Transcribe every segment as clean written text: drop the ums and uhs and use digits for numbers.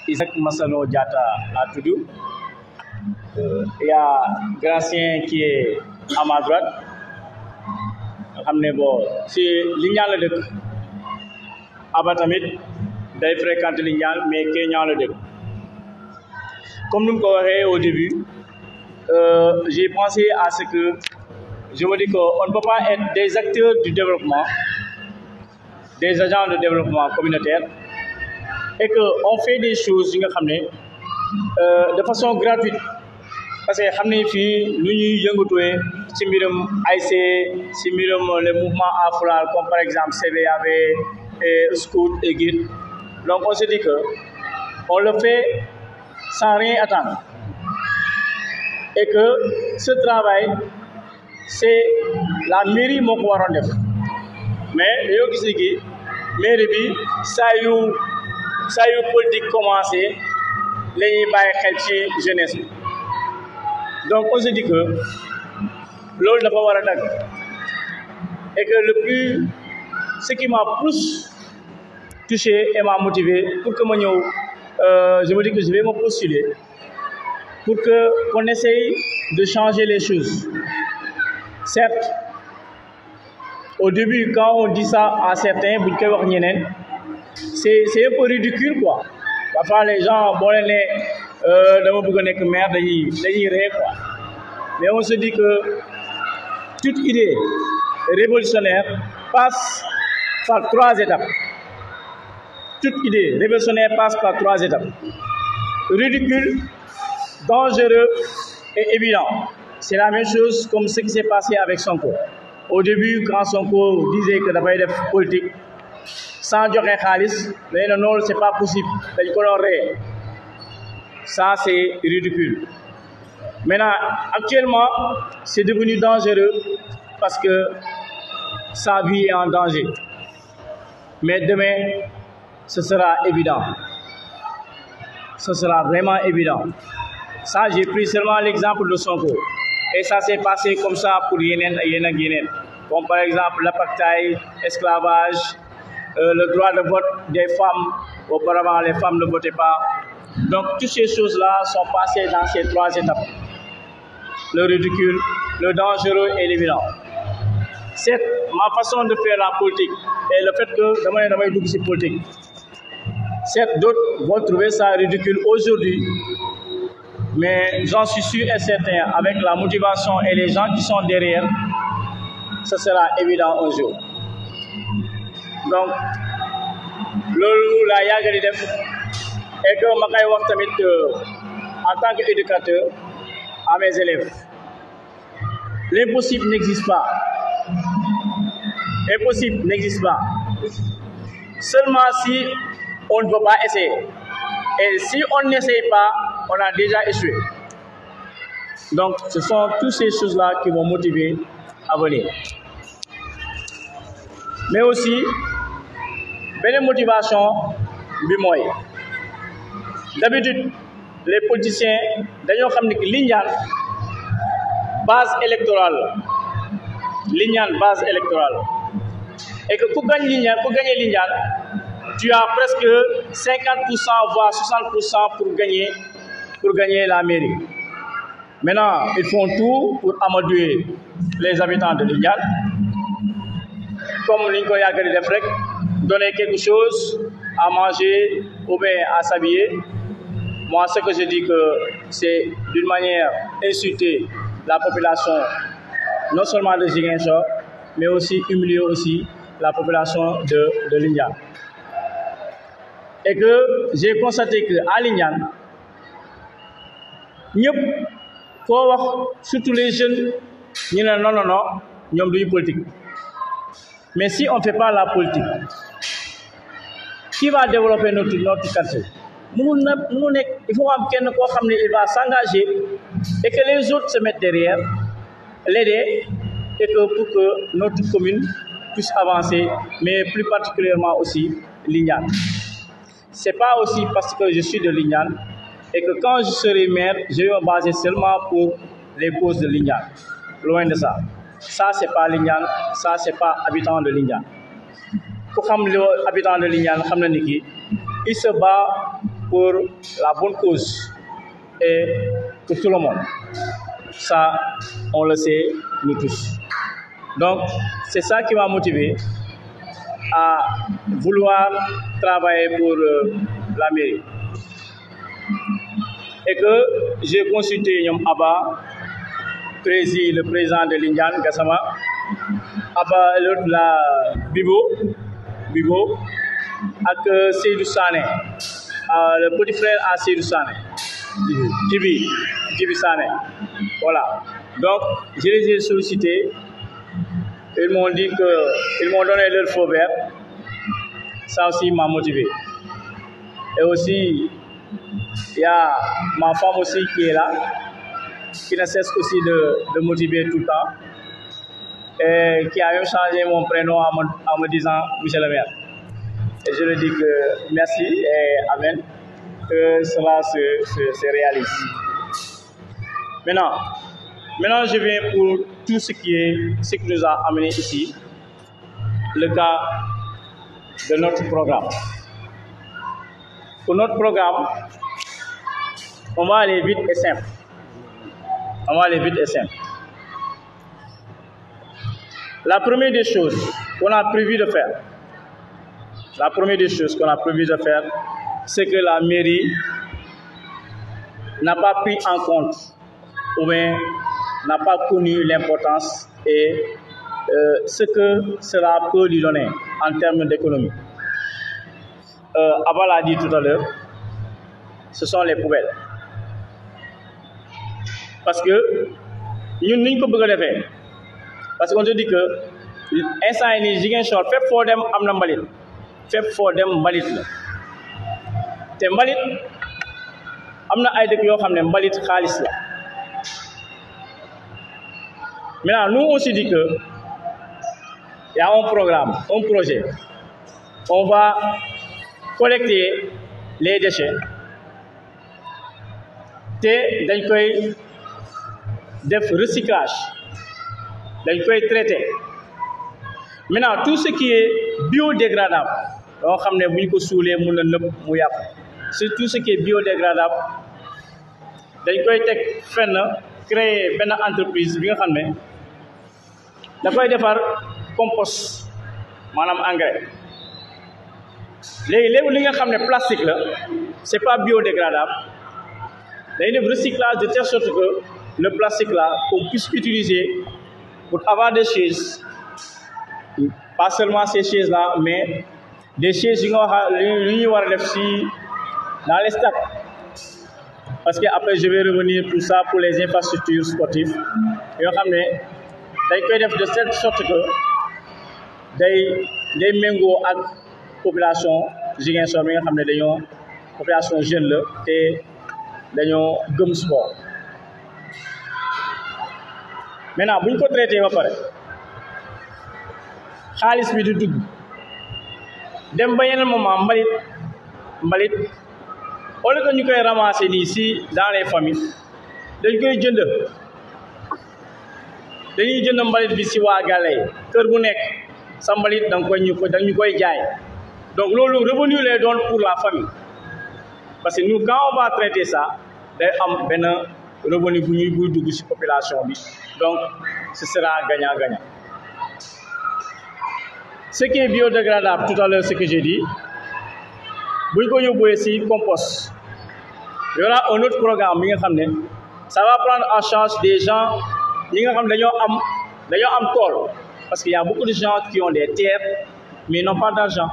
Isaac Massano Diatta a Toudou. Il y a Gracien qui est à ma droite. Si Lignan le dëkk Aba tamit day fréquente Lignan mais Kenya le dëkk. Comme nous l'avons au début, j'ai pensé à ce que je me dis qu'on ne peut pas être des acteurs du développement, des agents de développement communautaire et qu'on fait des choses de façon gratuite. Parce que nous le mouvement Afral, comme par exemple CVAV, Scout et Guide. Donc on se dit que on le fait sans rien attendre. Et que ce travail, c'est la mairie qui va faire. Mais la mairie, ça y est, politique commencé, les jeunesse. Donc on se dit que l'eau n'a pas d'attaque. Et que ce qui m'a plus touché et m'a motivé pour que je me dis que je vais me postuler pour qu'on essaye de changer les choses. Certes, au début, quand on dit ça à certains, c'est un peu ridicule, quoi. Parfois, les gens, mais on se dit que toute idée révolutionnaire passe par 3 étapes. Toute idée révolutionnaire passe par 3 étapes. Ridicule, dangereux et évident. C'est la même chose comme ce qui s'est passé avec Sonko. Au début, quand Sonko disait que d'abord il est politique, sans dire khalis, mais non, c'est pas possible. Ça, c'est ridicule. Maintenant, actuellement, c'est devenu dangereux parce que sa vie est en danger. Mais demain, ce sera évident. Ce sera vraiment évident. Ça, j'ai pris seulement l'exemple de Sonko. Et ça s'est passé comme ça pour Yénen et Yénen. Comme par exemple l'apartheid, l'esclavage, le droit de vote des femmes. Auparavant, les femmes ne votaient pas. Donc, toutes ces choses-là sont passées dans ces 3 étapes. Le ridicule, le dangereux et l'évident. C'est ma façon de faire la politique. Et le fait que demain, c'est politique. Certes, d'autres vont trouver ça ridicule aujourd'hui. Mais j'en suis sûr et certain, avec la motivation et les gens qui sont derrière, ce sera évident un jour. Donc, la yaga def et que makay wax tamit en tant qu'éducateur à mes élèves. L'impossible n'existe pas. Impossible n'existe pas. Seulement si on ne veut pas essayer. Et si on n'essaye pas, on a déjà échoué. Donc, ce sont toutes ces choses-là qui vont motiver à venir. Mais aussi, une motivation, d'habitude, les politiciens, d'ailleurs, comme Lignan, base électorale. Lignan, base électorale. Et que pour gagner Lignan, tu as presque 50% voire 60% pour gagner la mairie. Maintenant, ils font tout pour amadouer les habitants de Lignan. Comme Lincoln Yagari Defrek, donner quelque chose à manger ou bien à s'habiller. Moi, ce que je dis que c'est d'une manière insulter la population, non seulement de Ziguinchor, mais aussi humilier aussi la population de Lignan. Et que j'ai constaté qu'à Lignan, surtout les jeunes, non, nous sommes politique. Mais si on ne fait pas la politique, qui va développer notre quartier? Il faut qu'il va s'engager et que les autres se mettent derrière, l'aider, et que pour que notre commune puisse avancer, mais plus particulièrement aussi Lignan. Ce n'est pas aussi parce que je suis de Lignan et que quand je serai maire, je vais me baser seulement pour les causes de Lignan. Loin de ça. ça c'est pas Lindiane, ça c'est pas habitant de Lindiane. Pour les habitants de Lindiane, il se bat pour la bonne cause et pour tout le monde. Ça, on le sait, nous tous. Donc, c'est ça qui m'a motivé à vouloir travailler pour la mairie. Et que j'ai consulté Nyom Abba, le président de Lindiane, Gassama, Abba, l'autre, la Bibo, avec Seydou Sané, le petit frère à Seydou Sané, Djibi Sané. Voilà. Donc, je les ai sollicités. Ils m'ont dit qu'ils m'ont donné leur feu vert. Ça aussi m'a motivé. Et aussi, il y a ma femme aussi qui est là, qui ne cesse aussi de motiver tout le temps. Et qui a même changé mon prénom en me disant Michel le maire. Et je lui dis que merci et amen, que cela se réalise. Maintenant, je viens pour tout ce qui nous a amené ici, le cas de notre programme. Pour notre programme, on va aller vite et simple. La première des choses qu'on a prévu de faire, c'est que la mairie n'a pas pris en compte ou bien n'a pas connu l'importance et ce que cela peut lui donner en termes d'économie. Abba l'a dit tout à l'heure, ce sont les poubelles. Parce que nous ne pouvons pas le faire. Parce qu'on te dit que l'instant est né, fait pour dem amna mbalit. Fait pour dem mbalit la. Te mbalit amna ay dëkk yoo xam ne mbalit xaalis la. Maintenant, nous on se dit que il y a un programme, un projet. On va collecter les déchets. Te dañ koy def recyclage. Dañ koy traiter. Maintenant, tout ce qui est biodégradable, on xam ne bu ñu ko suulee mën na nëb mu yàqu. C'est tout ce qui est biodégradable. Dañ koy teg fenn créer benn entreprise bi nga xam ne dafay defar compost maanaam engrais. léegi li nga xam ne plastique la c'est pas biodégradable. Dañuy def recyclage de telle sorte que le plastique là qu'on puisse utiliser pour avoir des chaises, pas seulement ces chaises là, mais des chaises dans les stades. Parce que après je vais revenir pour ça pour les infrastructures sportives. Yoo xam ne dañ koy def de telle sorte que day méngoo ak population Ziguinchor bi nga xam ne dañoo population jeune la te dañoo gëm sport. Maintenant bu ñu ko traité ba pare xaalis bi di dugg dem ba yeneen moment mbalit au lieu que ñu koy ramasser nii si dans les familles dañ koy dañuy jënd mbalit bi si waa gàlle yi kër bu nekk sa mbalit dañu koy jaay. Donc loolu revenu lay doon pour la famille parce que nous quand on va traiter ça day am benn revenu buy dugg si population bi. Donc ce sera gagnant-gagnant. Ce qui est biodégradable, tout à l'heure, ce que j'ai dit, si compost, il y aura un autre programme, ça va prendre en charge des gens qui ont tort. Parce qu'il y a beaucoup de gens qui ont des terres, mais n'ont pas d'argent.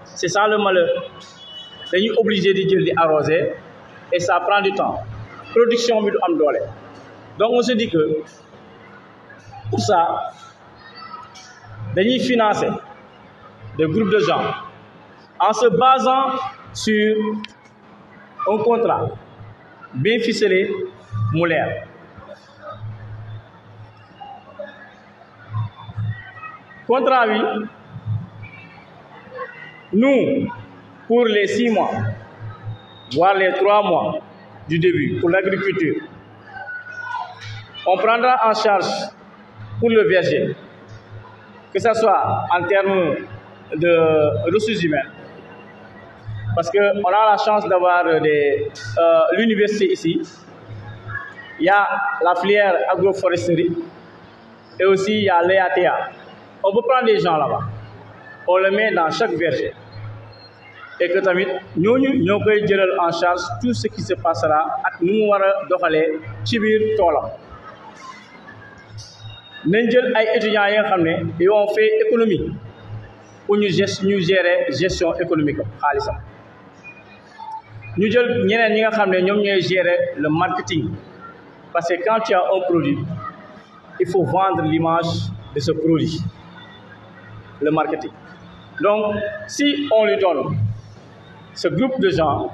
C'est ça le malheur. Ils sont obligés de arroser et ça prend du temps. Production de am. Donc on se dit que pour ça, dañuy financer des groupes de gens en se basant sur un contrat bien ficelé, moulaire. Contrat, oui, nous, pour les 6 mois, voire les 3 mois du début, pour l'agriculture, On prendra en charge pour le verger, que ce soit en termes de ressources humaines, parce qu'on a la chance d'avoir l'université ici. Il y a la filière agroforesterie et aussi il y a l'EATA. On peut prendre des gens là-bas, on le met dans chaque verger. Et que tamit ñoo koy jëlal en charge tout ce qui se passera ak nu mu war a doxalee ci biir toolam. Nañ jël ay étudiants yi nga xam ne ils ont fait économie pour ñu gérer gestion économique xaalisam. Ñu jël ñeneen ñi nga xam ne ñoom ñooy gérer le marketing, parce que quand tu as un produit il faut vendre l'image de ce produit, le marketing. Donc si on lui donne ce groupe de gens,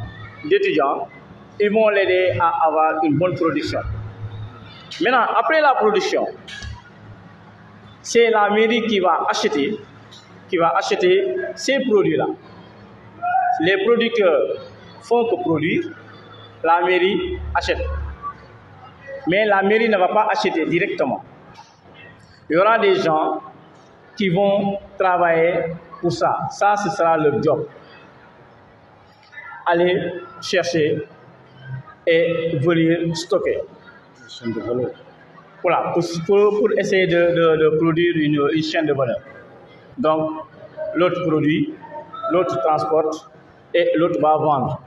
d'étudiants, ils vont l'aider à avoir une bonne production. Maintenant, après la production, c'est la mairie qui va acheter ces produits-là. Les producteurs font que produire, la mairie achète. Mais la mairie ne va pas acheter directement. Il y aura des gens qui vont travailler pour ça. Ça, ce sera leur job. Aller chercher et venir stocker. Voilà, pour essayer de produire une chaîne de valeur. Donc, l'autre produit, l'autre transporte et l'autre va vendre.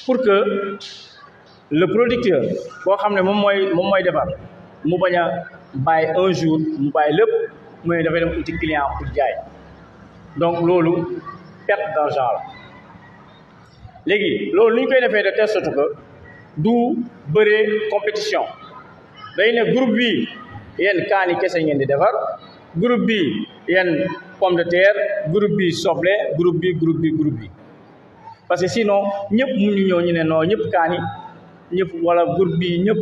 Pour que le producteur, boo xam ne moom mooy defar mu bañ a bàyyi un jour mu bàyyi lépp mooy dafay dem uti client pour jaay. Donc loolu perte d'argent la. Léegi loolu lu ñu koy defee de telle sorte que du bëree compétition. Day ne groupe bi yéen kaani kese ngeen di defar, groupe bi yéen pomme de terre, groupe bi soble, groupe bi. Parce que sinon ñëpp mënuñu ñëw ñu ne non ñëpp kaani ñëpp wala groupe bi ñëpp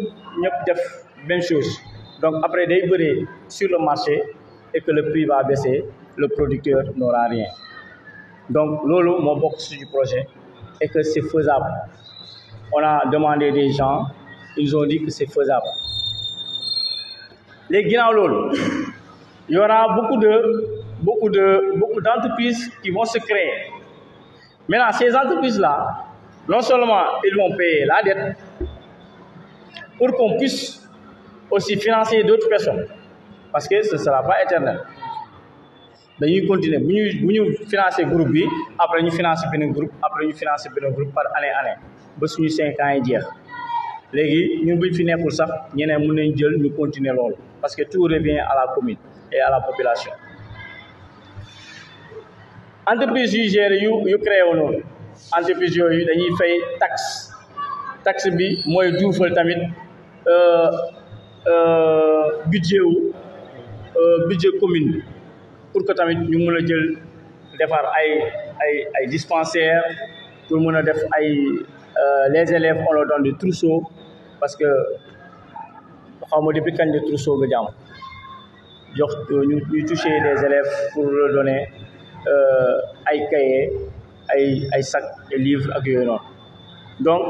def même chose. Donc après day bëree sur le marché et que le prix va baisser, le producteur n'aura rien. Donc loolu moo bokk suñu projet et que c'est faisable. On a demandé des gens, ils ont dit que c'est faisable. Les ginnaaw loolu, il y aura beaucoup d'entreprises qui vont se créer. Maintenant, ces entreprises-là, non seulement ils vont payer la dette, pour qu'on puisse aussi financer d'autres personnes, parce que ce ne sera pas éternel. Dañuy continuer bu ñu financer groupe bi, après ñu financer beneen groupe, après ñu financer beneen groupe par année ba suñu 5 ans yi jeex. Léegi ñun buñ fi nekkul sax ñeneen mën nañ jël ñu continuer loolu, parce que tout revient à la commune et à la population. Entreprise yu géré yu créé wu noonu, entreprise yooyu dañuy fay taxe bi mooy duufal tamit budget commune bi, pour que tamit ñu mën a jël defar ay dispensaires, pour mën a def les élèves on leur donne des trousseaux, parce que xaw ma depuis kañ de trousseau nga jàmm jox ñu toucher des élèves pour leur donner ay cahiers ay sacs et livres ak yooyu noonu. Donc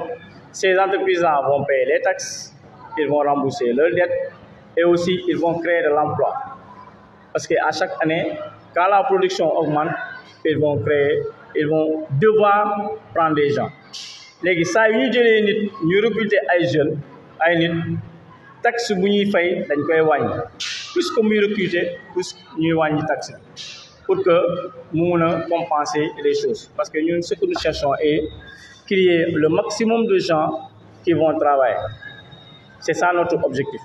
ces entreprises-là vont payer les taxes, ils vont rembourser leurs dettes et aussi ils vont créer de l'emploi, parce que à chaque année quand la production augmente ils vont devoir prendre des gens. Léegi saa yu ñu jëlee nit ñu recruter ay nit taxe bu ñuy fay dañ koy wàññi, plus que muy recruter plus ñuy wàññi taxe pour que mu mun a compenser les choses, parce que ñun ce que nous cherchons est créer le maximum de gens qui vont travailler. C'est ça notre objectif.